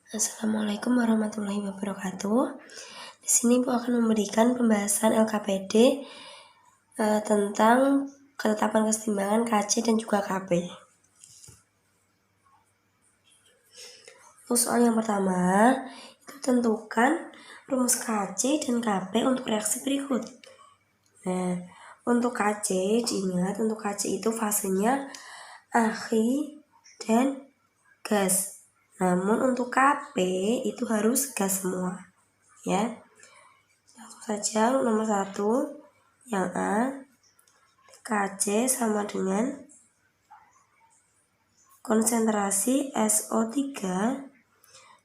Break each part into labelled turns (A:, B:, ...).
A: Assalamualaikum warahmatullahi wabarakatuh. Di sini Bu akan memberikan pembahasan LKPD tentang ketetapan kesetimbangan KC dan juga KB. Untuk soal yang pertama, itu tentukan rumus KC dan KB untuk reaksi berikut. Nah, untuk KC, diingat untuk KC itu fasenya akhir dan gas. Namun untuk KP itu harus gas semua, ya. Langsung saja nomor 1 yang A, KC sama dengan konsentrasi SO3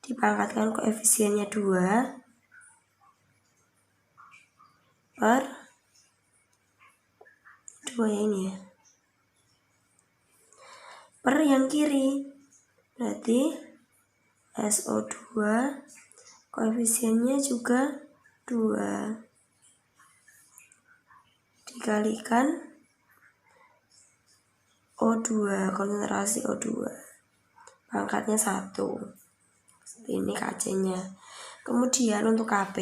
A: dipangkatkan koefisiennya 2 per 2 ya ini ya, per yang kiri, berarti SO2 koefisiennya juga 2 dikalikan O2, konsentrasi O2 pangkatnya 1. Ini KC-nya. Kemudian untuk KP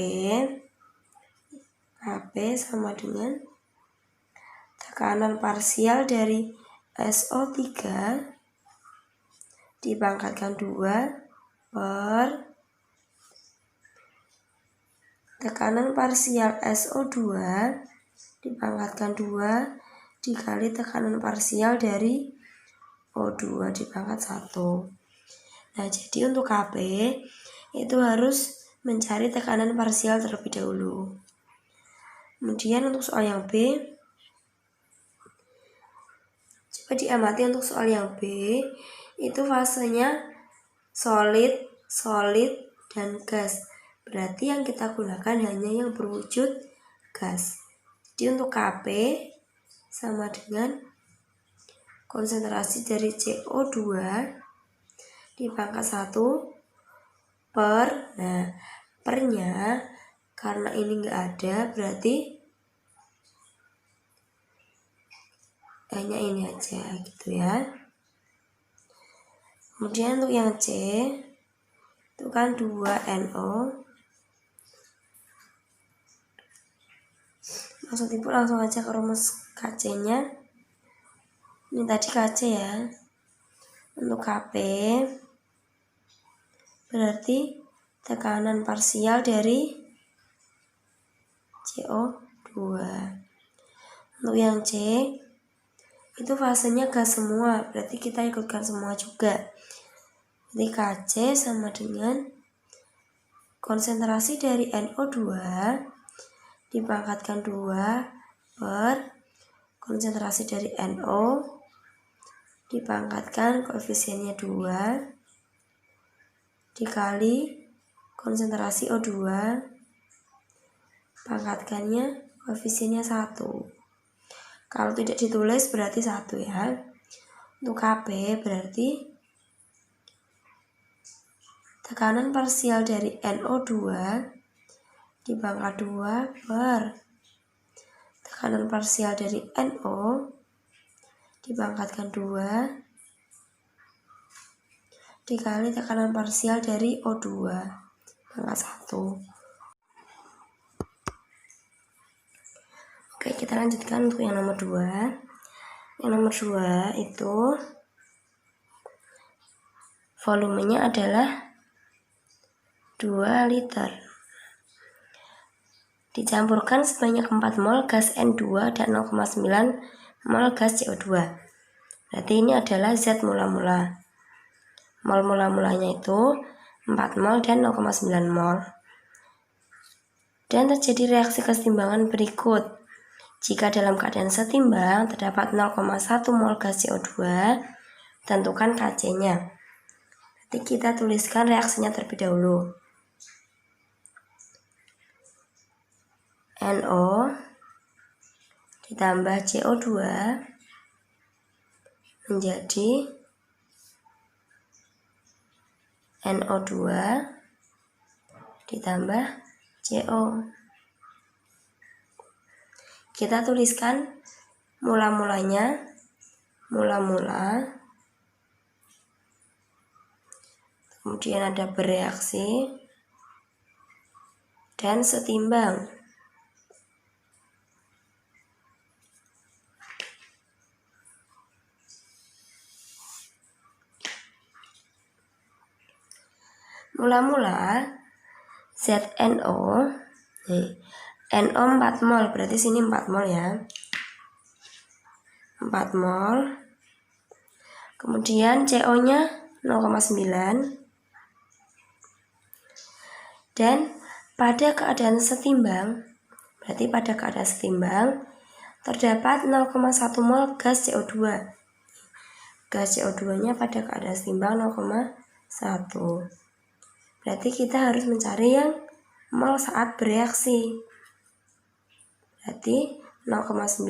A: sama dengan tekanan parsial dari SO3 dipangkatkan 2 per tekanan parsial SO2 dipangkatkan 2 dikali tekanan parsial dari O2 dipangkat 1. Nah, jadi untuk KP itu harus mencari tekanan parsial terlebih dahulu. Kemudian untuk soal yang B, coba diamati untuk soal yang B, itu fasenya solid, dan gas. Berarti yang kita gunakan hanya yang berwujud gas. Jadi untuk KP sama dengan konsentrasi dari CO2 dipangkat 1 per, nah pernya karena ini enggak ada berarti hanya ini aja gitu ya. Kemudian untuk yang C itu kan 2NO. Langsung aja ke rumus KC-nya. Ini tadi KC ya. Untuk KP berarti tekanan parsial dari CO2. Untuk yang C itu fasenya gas semua, berarti kita ikutkan semua juga. Jadi KC sama dengan konsentrasi dari NO2 dipangkatkan 2 per konsentrasi dari NO dipangkatkan koefisiennya 2 dikali konsentrasi O2 pangkatkannya koefisiennya 1. Kalau tidak ditulis berarti 1 ya. Untuk KP berarti tekanan parsial dari NO2 dipangkat 2 per tekanan parsial dari NO dipangkatkan 2 dikali tekanan parsial dari O2 pangkat 1. Oke, kita lanjutkan untuk yang nomor 2. Yang nomor 2 itu volumenya adalah 2 liter. Dicampurkan sebanyak 4 mol gas N2 dan 0,9 mol gas CO2. Berarti ini adalah Z mula-mula. Mol mula-mulanya itu 4 mol dan 0,9 mol. Dan terjadi reaksi kesetimbangan berikut. Jika dalam keadaan setimbang terdapat 0,1 mol gas CO2, tentukan KC-nya. Nanti kita tuliskan reaksinya terlebih dahulu. NO ditambah CO2 menjadi NO2 ditambah CO. Kita tuliskan mula-mulanya, kemudian ada bereaksi, dan setimbang. Mula-mula ZNO, NO 4 mol, berarti sini 4 mol ya. 4 mol. Kemudian CO-nya 0,9. Dan pada keadaan setimbang, berarti pada keadaan setimbang terdapat 0,1 mol gas CO2. Gas CO2-nya pada keadaan setimbang 0,1. Berarti kita harus mencari yang mol saat bereaksi. Berarti 0,9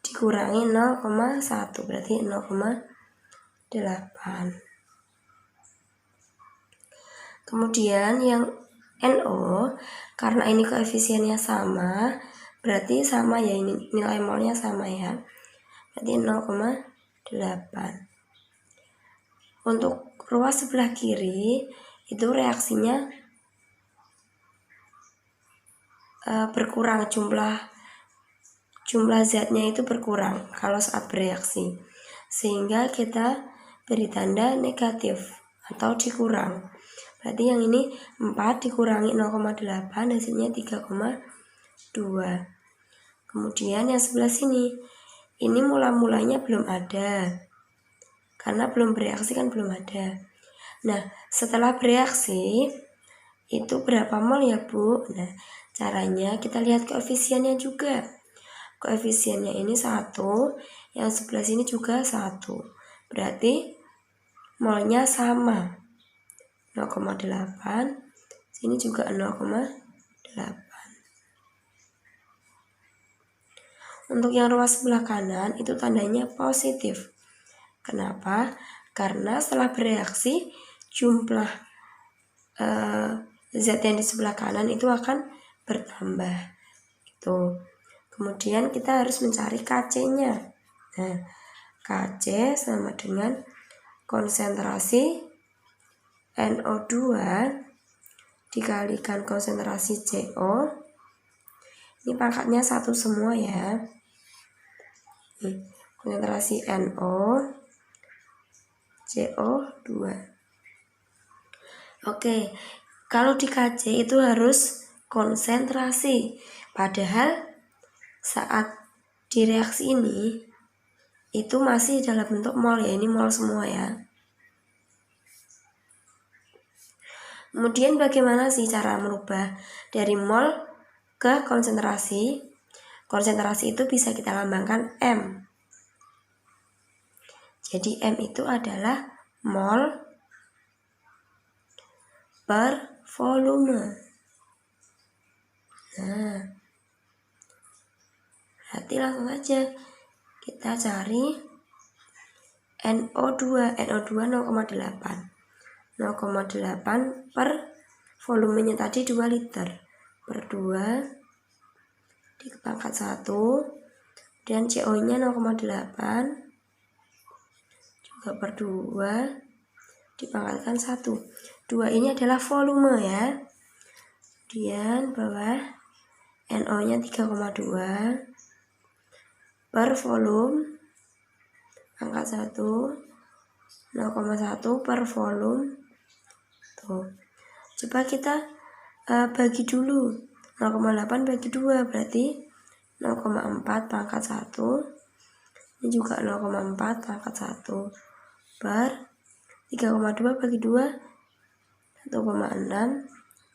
A: dikurangi 0,1, berarti 0,8. Kemudian yang NO, karena ini koefisiennya sama, berarti sama ya, ini nilai molnya sama ya. Berarti 0,8. Untuk ruas sebelah kiri itu reaksinya berkurang, jumlah zatnya itu berkurang kalau saat bereaksi, sehingga kita beri tanda negatif atau dikurang. Berarti yang ini 4 dikurangi 0,8 hasilnya 3,2. Kemudian yang sebelah sini, ini mula-mulanya belum ada, karena belum bereaksi kan belum ada. Nah, setelah bereaksi itu berapa mol ya Bu? Nah, caranya kita lihat koefisiennya juga. Koefisiennya ini 1, yang sebelah sini juga 1. Berarti molnya sama, 0,8, sini juga 0,8. Untuk yang ruas sebelah kanan itu tandanya positif. Kenapa? Karena setelah bereaksi jumlah zat yang di sebelah kanan itu akan bertambah. Itu. Kemudian kita harus mencari Kc-nya. Nah, Kc sama dengan konsentrasi NO2 dikalikan konsentrasi CO. Ini pangkatnya 1 semua ya. Konsentrasi NO CO2. Oke, kalau di Kc itu harus konsentrasi. Padahal saat di reaksi ini itu masih dalam bentuk mol ya, ini mol semua ya. Kemudian bagaimana sih cara merubah dari mol ke konsentrasi? Konsentrasi itu bisa kita lambangkan M. Jadi M itu adalah mol per volume. Nah, berarti langsung aja kita cari NO2. NO2 0,8. 0,8 per volumenya tadi 2 liter per 2 dipangkat 1, dan CO nya 0,8 juga per 2 dipangkatkan 1. 2 ini adalah volume ya. Kemudian bawah NO nya 3,2 per volume pangkat 1, 0,1 per volume. Tuh. Coba kita bagi dulu. 0,8 bagi 2 berarti 0,4 pangkat 1. Ini juga 0,4 pangkat 1 per 3,2 bagi 2 1,6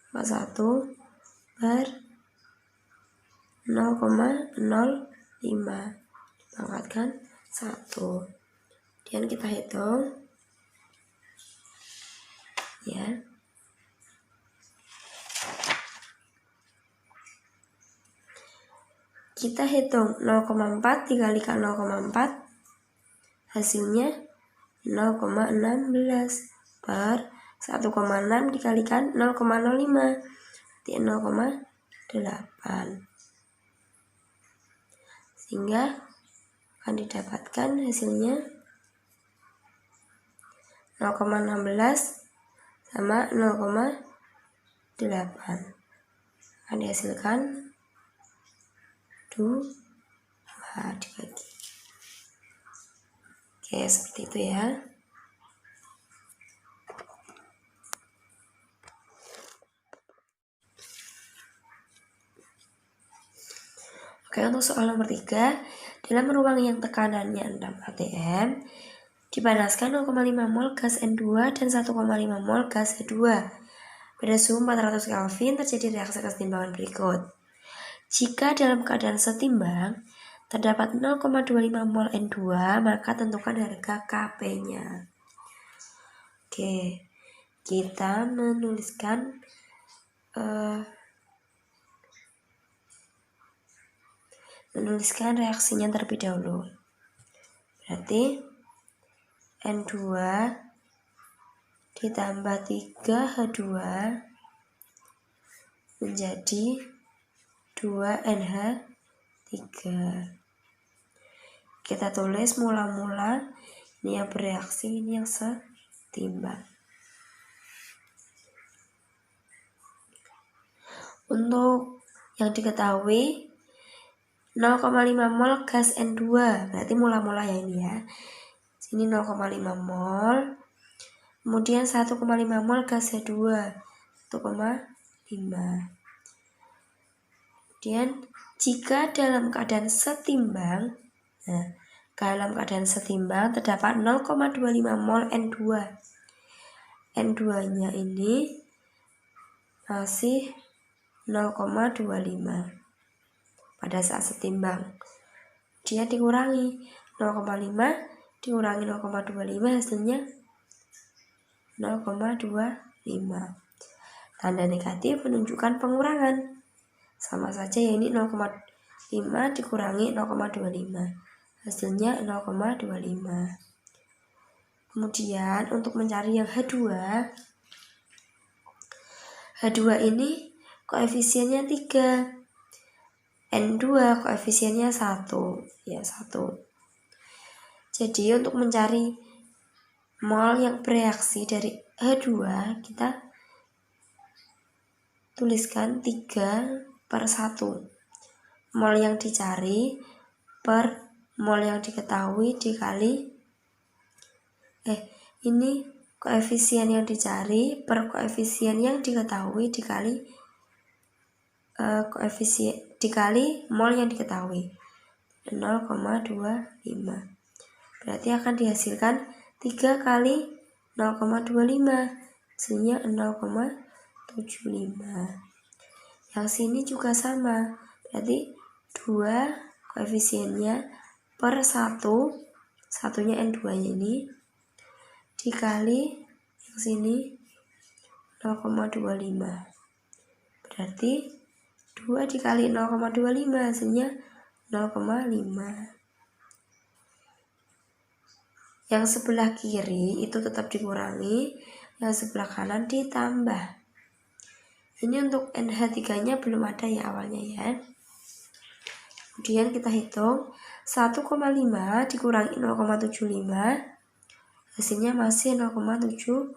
A: pangkat 1 per 0,05 pangkatkan 1. Kemudian kita hitung ya. Kita hitung 0,4 dikalikan 0,4 hasilnya 0,16 per 1,6 dikalikan 0,05 berarti 0,8, sehingga akan didapatkan hasilnya 0,16 sama 0,8. Akan dihasilkan 2 dibagi. Oke, seperti itu ya. Oke, untuk soal nomor 3, dalam ruang yang tekanannya 6 atm, dipanaskan 0,5 mol gas N2 dan 1,5 mol gas H2. Pada suhu 400 Kelvin terjadi reaksi kesetimbangan berikut. Jika dalam keadaan setimbang, terdapat 0,25 mol N2, maka tentukan harga Kp-nya. Oke, kita menuliskan reaksinya terlebih dahulu. Berarti N2 ditambah 3H2 menjadi 2NH3. Kita tulis mula-mula, ini yang bereaksi, ini yang setimbang. Untuk yang diketahui 0,5 mol gas N2, berarti mula-mula ya ini ya. Sini 0,5 mol. Kemudian 1,5 mol gas H2, 1,5. Kemudian jika dalam keadaan setimbang, terdapat 0,25 mol N2. N2-nya ini masih 0,25 pada saat setimbang. Dia dikurangi 0,5 dikurangi 0,25, hasilnya 0,25. Tanda negatif menunjukkan pengurangan. Sama saja ya, ini 0,5 dikurangi 0,25, hasilnya 0,25. Kemudian untuk mencari yang H2 ini koefisiennya 3, N2 koefisiennya 1, ya 1. Jadi untuk mencari mol yang bereaksi dari H2, kita tuliskan 3/1. Mol yang dicari per mol yang diketahui dikali ini koefisien yang dicari per koefisien yang diketahui dikali dikali mol yang diketahui, 0,25. Berarti akan dihasilkan 3 kali 0,25, hasilnya 0,75. Yang sini juga sama, berarti 2 koefisiennya per 1, satunya N2-nya ini, dikali yang sini 0,25. Berarti 2 dikali 0,25, hasilnya 0,5. Yang sebelah kiri itu tetap dikurangi, yang sebelah kanan ditambah. Ini untuk NH3-nya belum ada ya awalnya ya. Kemudian kita hitung 1,5 dikurangi 0,75, hasilnya masih 0,75.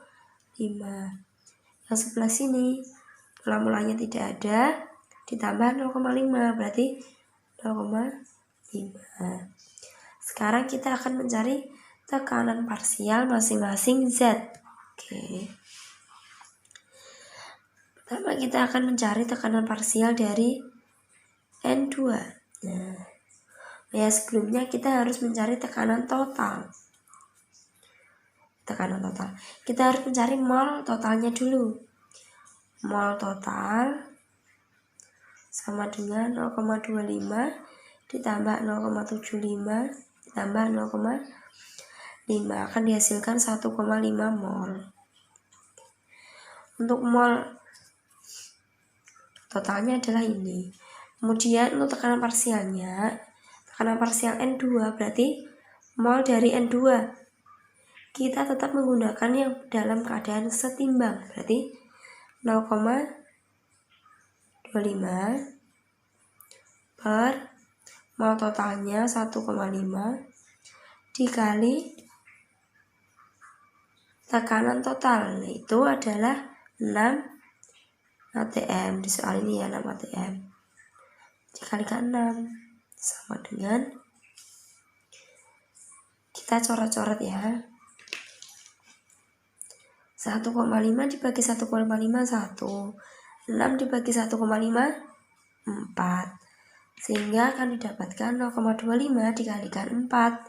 A: Yang sebelah sini mula-mulanya tidak ada, ditambah 0,5, berarti 0,5. Sekarang kita akan mencari tekanan parsial masing-masing Z. Oke. Pertama kita akan mencari tekanan parsial dari N2. Sebelumnya kita harus mencari tekanan total. Kita harus mencari mol totalnya dulu. Mol total sama dengan 0,25 ditambah 0,75 ditambah 0,5, akan dihasilkan 1,5 mol. Untuk mol totalnya adalah ini. Kemudian untuk tekanan parsialnya, tekanan parsial N2 berarti mol dari N2. Kita tetap menggunakan yang dalam keadaan setimbang, berarti 0,25 per mol totalnya 1,5 dikali tekanan total itu adalah 6 atm. Di soal ini ya 6 atm dikalikan 6 sama dengan, kita coret-coret ya, 1,5 dibagi 1,5 1, 6 dibagi 1,5 4, sehingga akan didapatkan 0,25 dikalikan 4,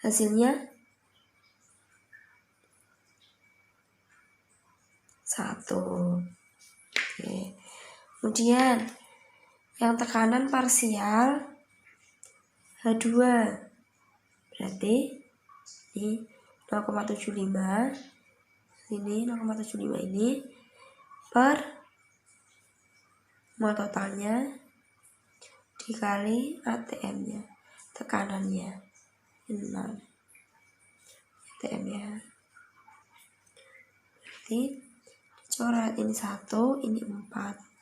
A: hasilnya 1. Oke. Kemudian yang tekanan parsial H2 berarti ini 0,75, ini 0,75 ini per mol totalnya dikali ATM-nya, tekanannya 6 ATM ya. Berarti coret ini 1, ini 4.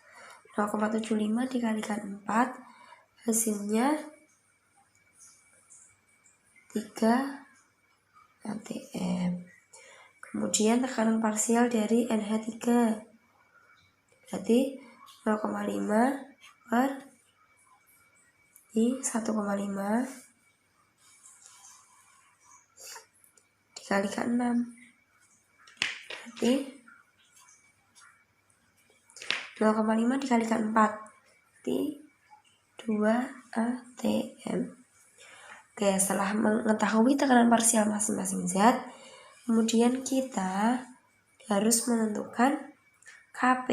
A: 0,75 dikalikan 4, hasilnya 3 ATM. Kemudian tekanan parsial dari NH3 berarti 0,5 per ini 1,5 dikalikan 6, berarti 0,5 dikalikan 4 berarti 2 ATM. Oke, setelah mengetahui tekanan parsial masing-masing zat, kemudian kita harus menentukan Kp.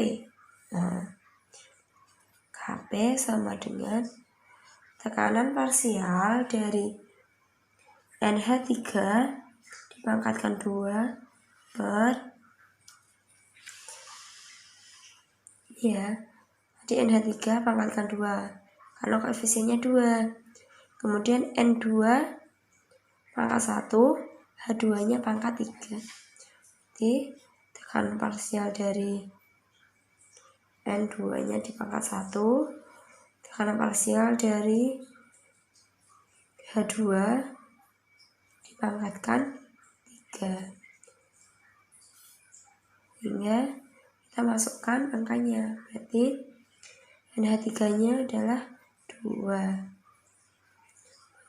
A: Nah, Kp sama dengan tekanan parsial dari NH3 dipangkatkan 2 per ya, di NH3 pangkatkan 2 karena koefisiennya 2. Kemudian N2 pangkat 1, H2 nya pangkat 3. Jadi tekanan parsial dari N2 nya dipangkat 1, tekanan parsial dari H2 dipangkatkan 3. Sehingga kita masukkan angkanya, berarti NH3 nya adalah 2.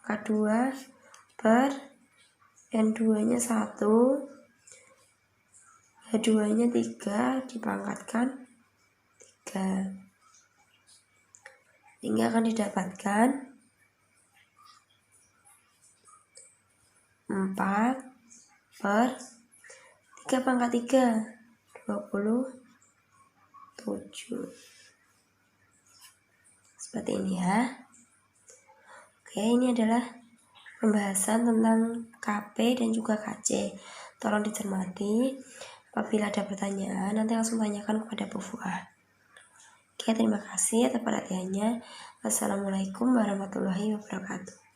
A: Angka 2 per N2 nya 1, H2 nya 3 dipangkatkan 3, sehingga akan didapatkan 4 per 3 pangkat 3 27. Seperti ini ya. Oke, ini adalah pembahasan tentang Kp dan juga Kc. Tolong dicermati. Apabila ada pertanyaan, nanti langsung tanyakan kepada Bu Fuah. Oke, terima kasih atas perhatiannya. Wassalamualaikum warahmatullahi wabarakatuh.